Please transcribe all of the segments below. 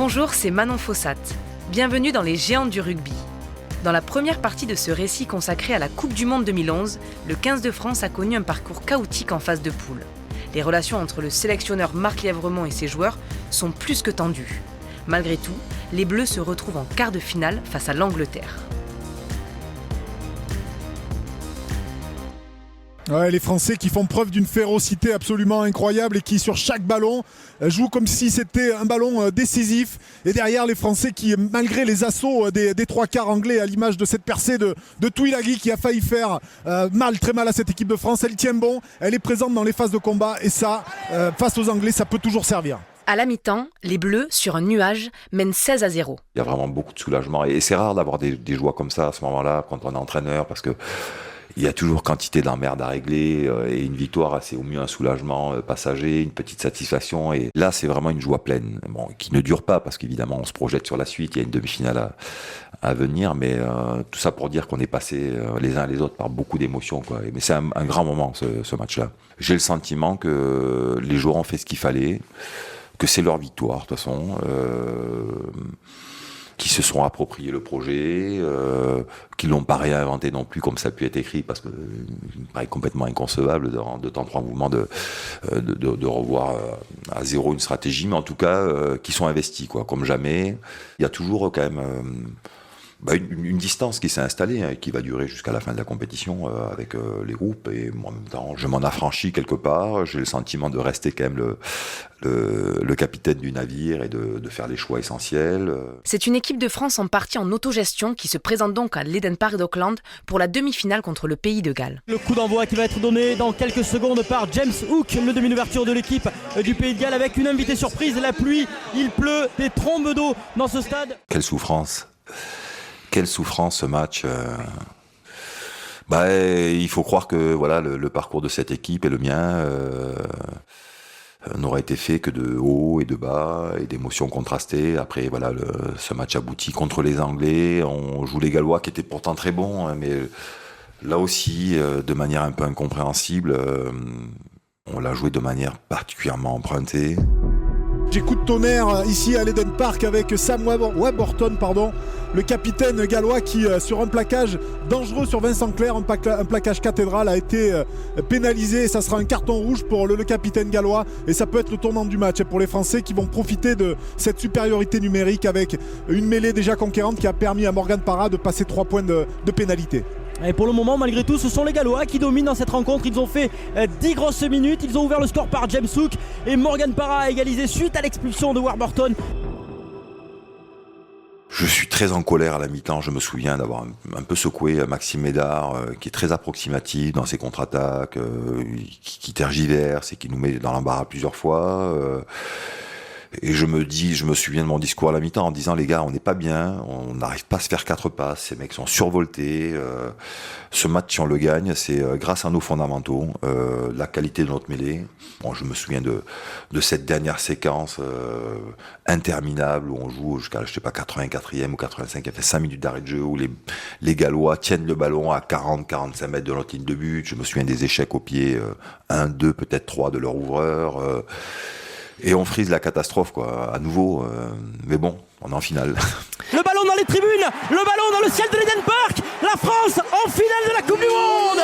Bonjour, c'est Manon Fossat. Bienvenue dans les géantes du rugby. Dans la première partie de ce récit consacré à la Coupe du Monde 2011, le 15 de France a connu un parcours chaotique en phase de poule. Les relations entre le sélectionneur Marc Lièvremont et ses joueurs sont plus que tendues. Malgré tout, les Bleus se retrouvent en quart de finale face à l'Angleterre. Ouais, les Français qui font preuve d'une férocité absolument incroyable et qui sur chaque ballon jouent comme si c'était un ballon décisif. Et derrière les Français qui, malgré les assauts des trois quarts anglais, à l'image de cette percée de Tuilagi qui a failli faire très mal à cette équipe de France, elle tient bon, elle est présente dans les phases de combat et ça, face aux Anglais, ça peut toujours servir. À la mi-temps, les Bleus, sur un nuage, mènent 16-0. Il y a vraiment beaucoup de soulagement et c'est rare d'avoir des joies comme ça à ce moment-là quand on est entraîneur parce que il y a toujours quantité d'emmerdes à régler et une victoire, c'est au mieux un soulagement passager, une petite satisfaction. Et là, c'est vraiment une joie pleine, bon, qui ne dure pas parce qu'évidemment, on se projette sur la suite. Il y a une demi-finale à venir, mais tout ça pour dire qu'on est passé les uns et les autres par beaucoup d'émotions, quoi. Mais c'est un grand moment, ce match-là. J'ai le sentiment que les joueurs ont fait ce qu'il fallait, que c'est leur victoire, de toute façon. Qui se sont appropriés le projet, qui l'ont pas réinventé non plus comme ça a pu être écrit, parce que il me paraît complètement inconcevable de temps trois mouvements de revoir à zéro une stratégie, mais en tout cas qui sont investis quoi, comme jamais. Il y a toujours quand même une distance qui s'est installée et qui va durer jusqu'à la fin de la compétition avec les groupes, et moi en même temps je m'en affranchis quelque part. J'ai le sentiment de rester quand même le capitaine du navire et de faire les choix essentiels. C'est une équipe de France en partie en autogestion qui se présente donc à l'Eden Park d'Auckland pour la demi-finale contre le Pays de Galles. Le coup d'envoi qui va être donné dans quelques secondes par James Hook, le demi-ouverture de l'équipe du Pays de Galles, avec une invitée surprise, la pluie, il pleut, des trombes d'eau dans ce stade. Quelle souffrance ce match. Il faut croire que voilà le parcours de cette équipe et le mien n'aurait été fait que de hauts et de bas et d'émotions contrastées. Après voilà, ce match aboutit contre les Anglais. On joue les Gallois qui étaient pourtant très bons, mais là aussi de manière un peu incompréhensible. On l'a joué de manière particulièrement empruntée. J'ai coup de tonnerre ici à l'Eden Park avec Sam Warburton, le capitaine gallois qui, sur un plaquage dangereux sur Vincent Clerc, un plaquage cathédral, a été pénalisé. Et ça sera un carton rouge pour le capitaine gallois. Et ça peut être le tournant du match pour les Français qui vont profiter de cette supériorité numérique avec une mêlée déjà conquérante qui a permis à Morgan Parra de passer 3 points de pénalité. Et pour le moment, malgré tout, ce sont les Gallois qui dominent dans cette rencontre. Ils ont fait 10 grosses minutes. Ils ont ouvert le score par James Hook. Et Morgan Parra a égalisé suite à l'expulsion de Warburton. Je suis très en colère à la mi-temps. Je me souviens d'avoir un peu secoué Maxime Médard, qui est très approximatif dans ses contre-attaques, qui tergiverse et qui nous met dans l'embarras plusieurs fois. Et je me souviens de mon discours à la mi-temps en disant les gars, on n'est pas bien, on n'arrive pas à se faire 4 passes, ces mecs sont survoltés. Ce match, si on le gagne, c'est grâce à nos fondamentaux, la qualité de notre mêlée. Bon, je me souviens de cette dernière séquence interminable où on joue jusqu'à, 84e ou 85e, il y a fait 5 minutes d'arrêt de jeu où les Gallois tiennent le ballon à 40-45 mètres de notre ligne de but. Je me souviens des échecs au pied, 1, 2, peut-être 3 de leur ouvreur. Et on frise la catastrophe, quoi, à nouveau. Mais bon, on est en finale. Le ballon dans les tribunes, le ballon dans le ciel de l'Eden Park. La France en finale de la Coupe du Monde.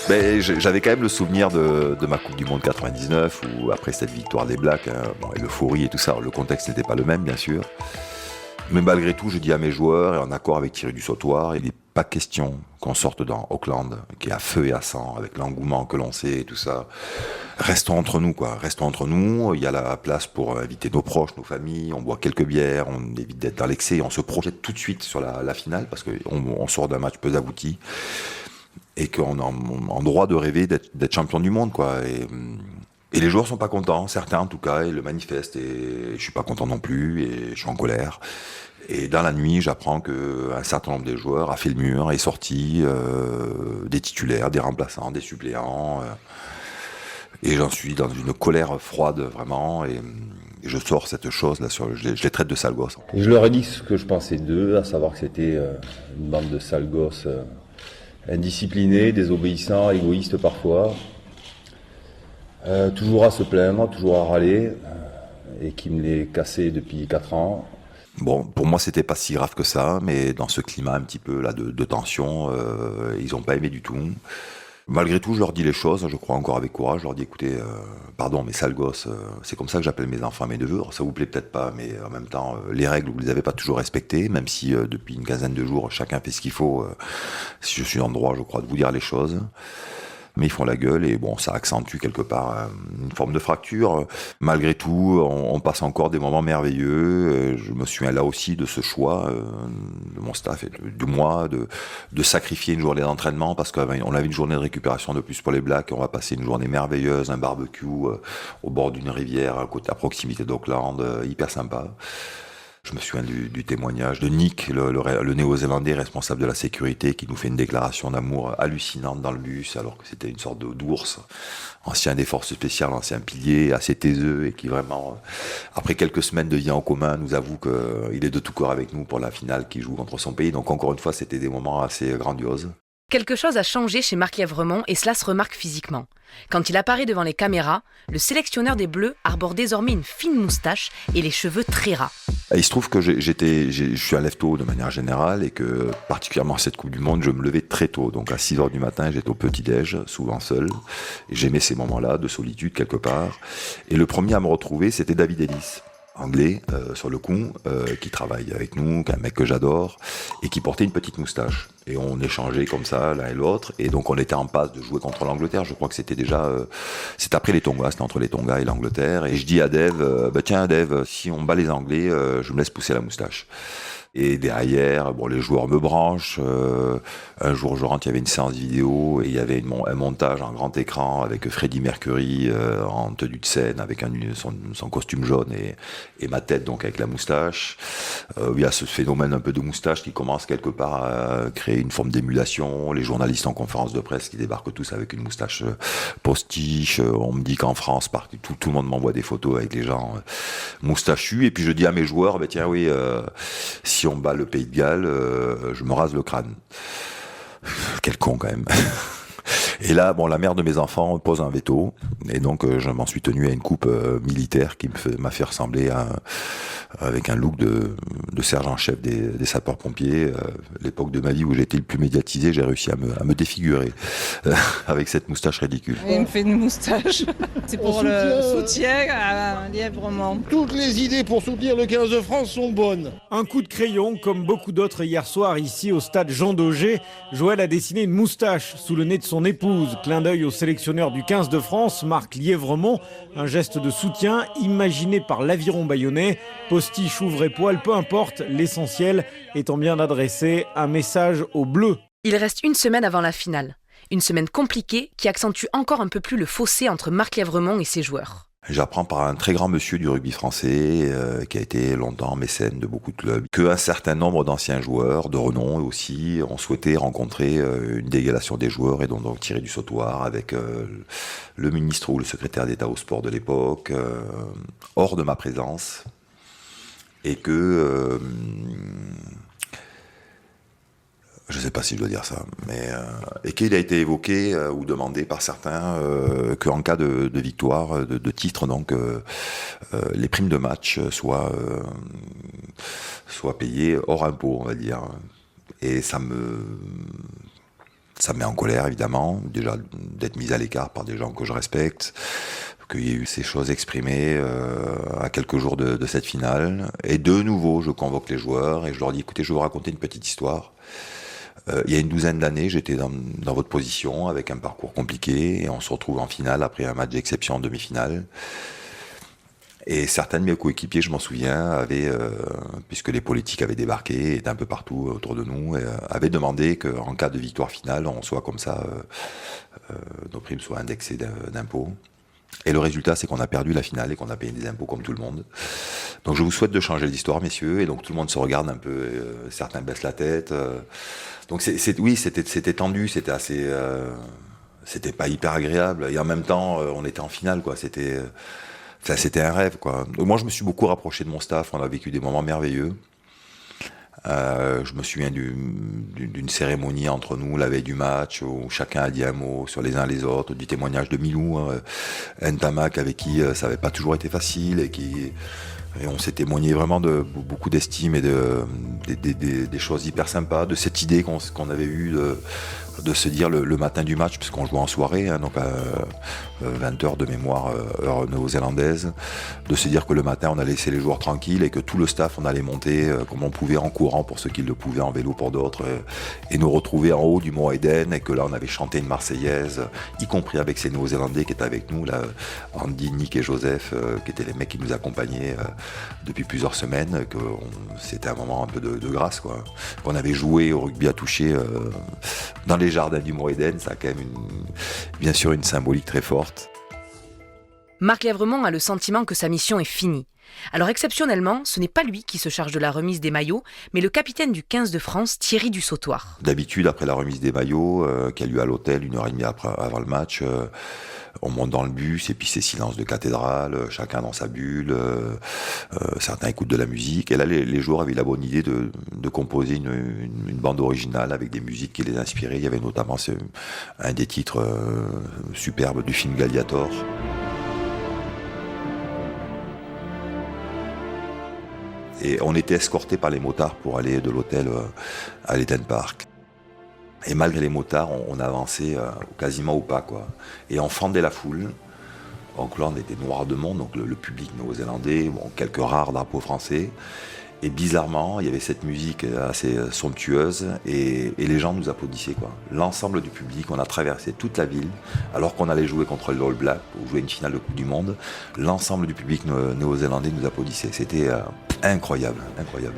Mais j'avais quand même le souvenir de ma Coupe du Monde 99 où après cette victoire des Blacks, et l'euphorie et tout ça, le contexte n'était pas le même bien sûr. Mais malgré tout, je dis à mes joueurs, et en accord avec Thierry Dussautoir, il n'est pas question qu'on sorte dans Auckland, qui est à feu et à sang, avec l'engouement que l'on sait et tout ça. Restons entre nous, quoi. Restons entre nous. Il y a la place pour inviter nos proches, nos familles. On boit quelques bières, on évite d'être dans l'excès. On se projette tout de suite sur la finale, parce qu'on sort d'un match peu abouti. Et qu'on a en droit de rêver d'être champion du monde, quoi. Et les joueurs sont pas contents, certains en tout cas, ils le manifestent, et je suis pas content non plus, et je suis en colère. Et dans la nuit, j'apprends qu'un certain nombre de joueurs a fait le mur, est sorti, des titulaires, des remplaçants, des suppléants, et j'en suis dans une colère froide, vraiment, et Et je sors cette chose là, je les traite de sales gosses. Et je leur ai dit ce que je pensais d'eux, à savoir que c'était une bande de sales gosses indisciplinés, désobéissants, égoïstes parfois, toujours à se plaindre, toujours à râler, et qui me les cassaient depuis 4 ans. Bon, pour moi, c'était pas si grave que ça, mais dans ce climat un petit peu là de tension, ils ont pas aimé du tout. Malgré tout, je leur dis les choses, je crois encore avec courage, je leur dis écoutez, pardon, mes sales gosses, c'est comme ça que j'appelle mes enfants, mes neveux, ça vous plaît peut-être pas, mais en même temps, les règles, vous les avez pas toujours respectées, même si depuis une quinzaine de jours, chacun fait ce qu'il faut, si je suis en droit, je crois, de vous dire les choses. Mais ils font la gueule et bon, ça accentue quelque part une forme de fracture. Malgré tout, on passe encore des moments merveilleux. Je me souviens là aussi de ce choix de mon staff et de moi de sacrifier une journée d'entraînement parce qu'on avait une journée de récupération de plus pour les Blacks. On va passer une journée merveilleuse, un barbecue au bord d'une rivière à proximité d'Auckland, hyper sympa. Je me souviens du témoignage de Nick, le néo-zélandais responsable de la sécurité, qui nous fait une déclaration d'amour hallucinante dans le bus, alors que c'était une sorte d'ours, ancien des forces spéciales, ancien pilier, assez taiseux, et qui vraiment, après quelques semaines de vie en commun, nous avoue qu'il est de tout cœur avec nous pour la finale qu'il joue contre son pays. Donc encore une fois, c'était des moments assez grandioses. Quelque chose a changé chez Marc Lièvremont et cela se remarque physiquement. Quand il apparaît devant les caméras, le sélectionneur des Bleus arbore désormais une fine moustache et les cheveux très ras. Il se trouve que je suis un lève-tôt de manière générale et que particulièrement à cette Coupe du Monde, je me levais très tôt. Donc à 6h du matin, j'étais au petit-déj, souvent seul. Et j'aimais ces moments-là de solitude quelque part. Et le premier à me retrouver, c'était David Ellis, anglais sur le coup, qui travaille avec nous, un mec que j'adore, et qui portait une petite moustache. Et on échangeait comme ça l'un et l'autre, et donc on était en passe de jouer contre l'Angleterre. Je crois que c'était déjà, c'était après les Tonga, c'était entre les Tonga et l'Angleterre. Et je dis à Dave, tiens Dave, si on bat les Anglais, je me laisse pousser la moustache. Et derrière, bon, les joueurs me branchent. Un jour, je rentre, il y avait une séance vidéo et il y avait un montage en grand écran avec Freddie Mercury en tenue de scène avec son costume jaune et ma tête donc avec la moustache. Il y a ce phénomène un peu de moustache qui commence quelque part à créer une forme d'émulation. Les journalistes en conférence de presse qui débarquent tous avec une moustache postiche. On me dit qu'en France, tout le monde m'envoie des photos avec les gens moustachus. Et puis je dis à mes joueurs, tiens oui, si on bat le Pays de Galles, je me rase le crâne. Quel con quand même. Et là, bon, la mère de mes enfants pose un veto, et donc je m'en suis tenu à une coupe militaire qui m'a fait ressembler avec un look de sergent-chef des sapeurs-pompiers. L'époque de ma vie où j'étais le plus médiatisé, j'ai réussi à me défigurer avec cette moustache ridicule. Il me fait une moustache. C'est pour le soutien à Lièvremont. Toutes les idées pour soutenir le 15 de France sont bonnes. Un coup de crayon, comme beaucoup d'autres hier soir ici au stade Jean Daugé. Joël a dessiné une moustache sous le nez de son épouse. Clin d'œil au sélectionneur du 15 de France, Marc Lièvremont. Un geste de soutien imaginé par l'aviron bayonnais. Postiche, ouvre et poil, peu importe, l'essentiel étant bien d'adresser un message aux Bleus. Il reste une semaine avant la finale. Une semaine compliquée qui accentue encore un peu plus le fossé entre Marc Lièvremont et ses joueurs. J'apprends par un très grand monsieur du rugby français, qui a été longtemps mécène de beaucoup de clubs, qu'un certain nombre d'anciens joueurs de renom aussi ont souhaité rencontrer une délégation des joueurs et donc Thierry du Sautoir avec le ministre ou le secrétaire d'État au sport de l'époque, hors de ma présence, et que... je ne sais pas si je dois dire ça, mais et qu'il a été évoqué ou demandé par certains qu'en cas de victoire, de titre, donc les primes de match soient payées hors impôt, on va dire. Et ça me met en colère, évidemment, déjà d'être mis à l'écart par des gens que je respecte, qu'il y ait eu ces choses exprimées à quelques jours de cette finale. Et de nouveau, je convoque les joueurs et je leur dis, écoutez, je vais vous raconter une petite histoire. Il y a une douzaine d'années, j'étais dans votre position avec un parcours compliqué et on se retrouve en finale après un match d'exception en demi-finale. Et certains de mes coéquipiers, je m'en souviens, puisque les politiques avaient débarqué, étaient un peu partout autour de nous, avaient demandé qu'en cas de victoire finale, on soit comme ça, nos primes soient indexées d'impôts. Et le résultat, c'est qu'on a perdu la finale et qu'on a payé des impôts comme tout le monde. Donc je vous souhaite de changer l'histoire, messieurs. Et donc tout le monde se regarde un peu, certains baissent la tête. Donc oui, c'était tendu, c'était assez... c'était pas hyper agréable. Et en même temps, on était en finale, quoi. Ça, c'était un rêve, quoi. Moi, je me suis beaucoup rapproché de mon staff. On a vécu des moments merveilleux. Je me souviens d'une cérémonie entre nous la veille du match où chacun a dit un mot sur les uns les autres, du témoignage de Milou, Ntamak, avec qui ça n'avait pas toujours été facile et on s'est témoigné vraiment de beaucoup d'estime et des choses hyper sympas, de cette idée qu'on avait eue de se dire le matin du match, puisqu'on jouait en soirée, hein, donc à 20h de mémoire, heure néo-zélandaise, de se dire que le matin on allait laisser les joueurs tranquilles et que tout le staff on allait monter comme on pouvait en courant pour ceux qui le pouvaient, en vélo pour d'autres, et nous retrouver en haut du Mont Eden, et que là on avait chanté une Marseillaise, y compris avec ces Néo-Zélandais qui étaient avec nous, là, Andy, Nick et Joseph, qui étaient les mecs qui nous accompagnaient depuis plusieurs semaines, que c'était un moment un peu de grâce, quoi. Qu'on avait joué au rugby à toucher dans les jardins du Mont Eden, ça a quand même bien sûr une symbolique très forte. Marc Lièvremont a le sentiment que sa mission est finie. Alors exceptionnellement, ce n'est pas lui qui se charge de la remise des maillots, mais le capitaine du 15 de France, Thierry Dussautoir. D'habitude, après la remise des maillots, qui a lieu à l'hôtel 1h30 avant le match, on monte dans le bus et puis c'est silence de cathédrale, chacun dans sa bulle, certains écoutent de la musique. Et là, les joueurs avaient la bonne idée de composer une bande originale avec des musiques qui les inspiraient. Il y avait notamment un des titres superbes du film Gladiator. Et on était escortés par les motards pour aller de l'hôtel à l'Eden Park. Et malgré les motards, on avançait quasiment au pas, quoi. Et on fendait la foule. Auckland était noir de monde, donc le public néo-zélandais, bon, quelques rares drapeaux français. Et bizarrement, il y avait cette musique assez somptueuse et les gens nous applaudissaient, quoi. L'ensemble du public, on a traversé toute la ville, alors qu'on allait jouer contre le All Black, ou jouer une finale de Coupe du Monde. L'ensemble du public néo-zélandais nous applaudissait. C'était incroyable, incroyable.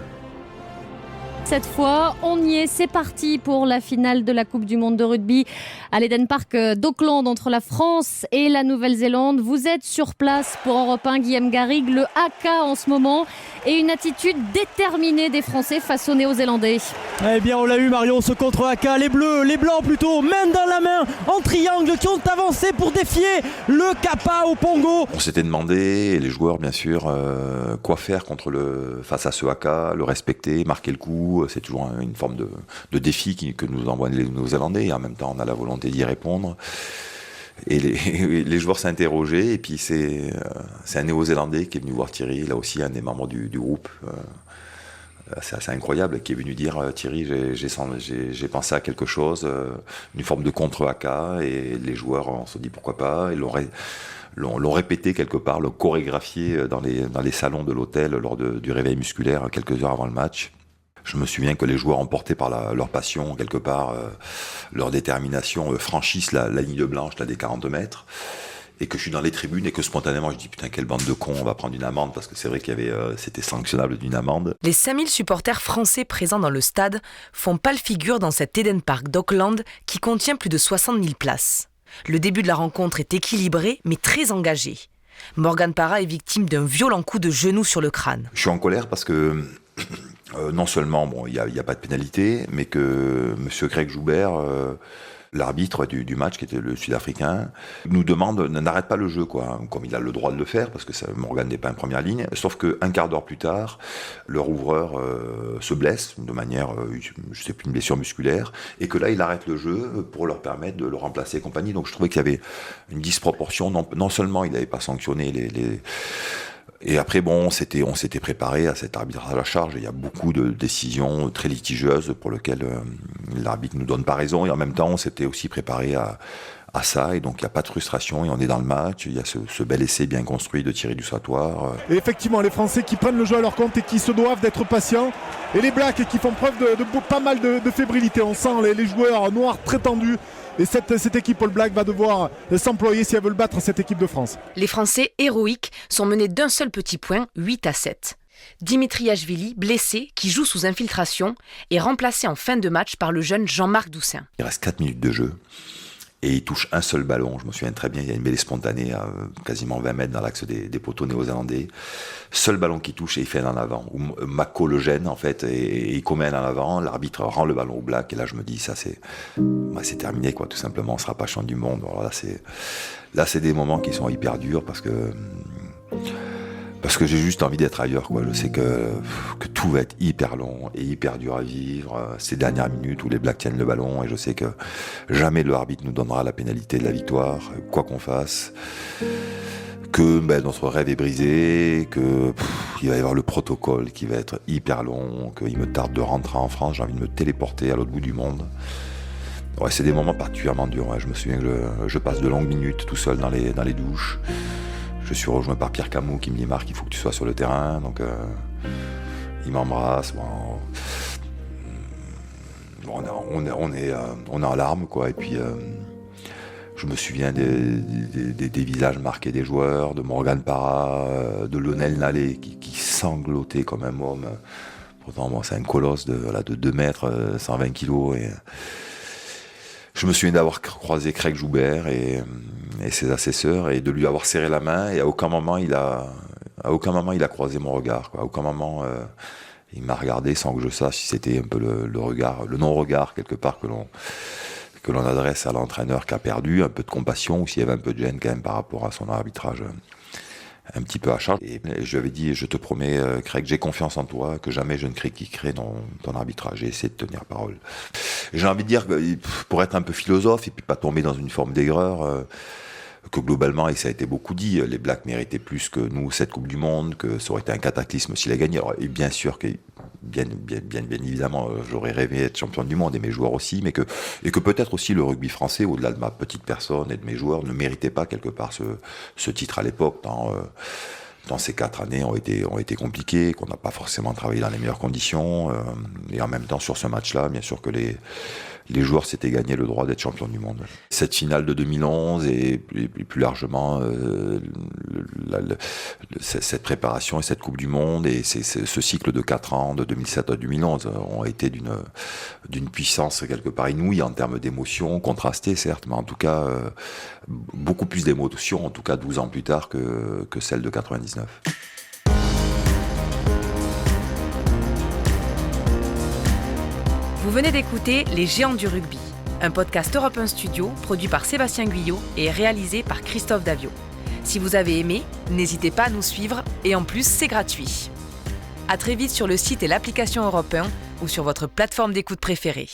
Cette fois, on y est, c'est parti pour la finale de la Coupe du Monde de rugby à l'Eden Park d'Auckland entre la France et la Nouvelle-Zélande. Vous êtes sur place pour Europe 1, Guillaume Garrigue, le AK en ce moment et une attitude déterminée des Français face aux Néo-Zélandais. Eh bien, on l'a eu, Marion, ce contre-AK. Les bleus, les blancs plutôt, main dans la main, en triangle, qui ont avancé pour défier le Kappa au Pongo. On s'était demandé, et les joueurs bien sûr, quoi faire face à ce AK, le respecter, marquer le coup. C'est toujours une forme de défi que nous envoient les Néo-Zélandais, et en même temps on a la volonté d'y répondre. Et les joueurs s'interrogeaient, et puis c'est un Néo-Zélandais qui est venu voir Thierry, là aussi un des membres du groupe, c'est assez incroyable, qui est venu dire Thierry, j'ai pensé à quelque chose, une forme de contre-AK, et les joueurs on se dit pourquoi pas, ils l'ont répété quelque part, l'ont chorégraphié dans les salons de l'hôtel lors du réveil musculaire quelques heures avant le match. Je me souviens que les joueurs, emportés par leur passion, quelque part, leur détermination, franchissent la ligne de blanche là, des 40 mètres, et que je suis dans les tribunes et que spontanément je dis putain quelle bande de cons, on va prendre une amende, parce que c'est vrai c'était sanctionnable d'une amende. Les 5000 supporters français présents dans le stade font pâle figure dans cet Eden Park d'Auckland qui contient plus de 60 000 places. Le début de la rencontre est équilibré mais très engagé. Morgan Parra est victime d'un violent coup de genou sur le crâne. Je suis en colère parce que non seulement il y a pas de pénalité, mais que M. Greg Joubert, l'arbitre du match, qui était le Sud-Africain, nous demande n'arrête pas le jeu, quoi, comme il a le droit de le faire, parce que Morgan n'est pas en première ligne, sauf qu'un quart d'heure plus tard, leur ouvreur se blesse de manière, je sais plus, une blessure musculaire, et que là il arrête le jeu pour leur permettre de le remplacer et compagnie. Donc je trouvais qu'il y avait une disproportion, non seulement il n'avait pas sanctionné et après, bon, on s'était préparé à cet arbitrage à la charge. Il y a beaucoup de décisions très litigieuses pour lesquelles l'arbitre ne nous donne pas raison. Et en même temps, on s'était aussi préparé à ça. Et donc, il n'y a pas de frustration et on est dans le match. Il y a ce bel essai bien construit de Thierry Dussautoir. Et effectivement, les Français qui prennent le jeu à leur compte et qui se doivent d'être patients. Et les Blacks qui font preuve de pas mal de fébrilité. On sent les joueurs noirs très tendus. Et cette équipe All Black va devoir s'employer si elle veut battre cette équipe de France. Les Français héroïques sont menés d'un seul petit point, 8-7. Dimitriashvili, blessé, qui joue sous infiltration, est remplacé en fin de match par le jeune Jean-Marc Doussin. Il reste 4 minutes de jeu. Et il touche un seul ballon, je me souviens très bien, il y a une mêlée spontanée à quasiment 20 mètres dans l'axe des poteaux néo-zélandais. Seul ballon qui touche et il fait un en avant. Mako le gêne en fait et il commet un en avant, l'arbitre rend le ballon au Black et là je me dis ça c'est terminé quoi, tout simplement, on sera pas champion du monde. Alors là c'est des moments qui sont hyper durs parce que Parce que j'ai juste envie d'être ailleurs, quoi. Je sais que tout va être hyper long et hyper dur à vivre. Ces dernières minutes où les Blacks tiennent le ballon, et je sais que jamais le arbitre nous donnera la pénalité de la victoire, quoi qu'on fasse. Que notre rêve est brisé, que il va y avoir le protocole qui va être hyper long, qu'il me tarde de rentrer en France, j'ai envie de me téléporter à l'autre bout du monde. Ouais, c'est des moments particulièrement durs. Ouais. Je me souviens que je passe de longues minutes tout seul dans les douches. Je suis rejoint par Pierre Camus qui me dit « Marc, il faut que tu sois sur le terrain ». Donc il m'embrasse. On est en larmes, quoi. Et puis je me souviens des visages marqués des joueurs, de Morgan Parra, de Lionel Nallet qui sanglotait comme un môme. Pourtant, c'est un colosse de 2 mètres, 120 kilos. Et je me souviens d'avoir croisé Craig Joubert et ses assesseurs et de lui avoir serré la main, et à aucun moment il a croisé mon regard, quoi. À aucun moment il m'a regardé sans que je sache si c'était un peu le regard, le non-regard quelque part que l'on adresse à l'entraîneur qui a perdu, un peu de compassion, ou s'il y avait un peu de gêne quand même par rapport à son arbitrage un petit peu à charge. Et je lui avais dit, je te promets, Craig, j'ai confiance en toi, que jamais je ne critiquerai ton arbitrage. J'ai essayé de tenir parole. J'ai envie de dire, pour être un peu philosophe et puis pas tomber dans une forme d'aigreur, que globalement, et ça a été beaucoup dit, les Blacks méritaient plus que nous cette Coupe du Monde, que ça aurait été un cataclysme s'il a gagné. Alors, et bien sûr que, bien évidemment, j'aurais rêvé d'être champion du monde, et mes joueurs aussi, et que peut-être aussi le rugby français, au-delà de ma petite personne et de mes joueurs, ne méritait pas quelque part ce titre à l'époque, dans ces 4 années ont été compliquées, qu'on n'a pas forcément travaillé dans les meilleures conditions, et en même temps sur ce match-là, bien sûr que les joueurs s'étaient gagné le droit d'être champions du monde. Cette finale de 2011 et plus largement cette préparation et cette Coupe du Monde et ce cycle de 4 ans, de 2007 à 2011, ont été d'une puissance quelque part inouïe en termes d'émotions, contrastées certes, mais en tout cas beaucoup plus d'émotions, en tout cas 12 ans plus tard que celle de 99. Vous venez d'écouter Les Géants du rugby, un podcast Europe 1 Studio produit par Sébastien Guyot et réalisé par Christophe Davio. Si vous avez aimé, n'hésitez pas à nous suivre et en plus c'est gratuit. À très vite sur le site et l'application Europe 1 ou sur votre plateforme d'écoute préférée.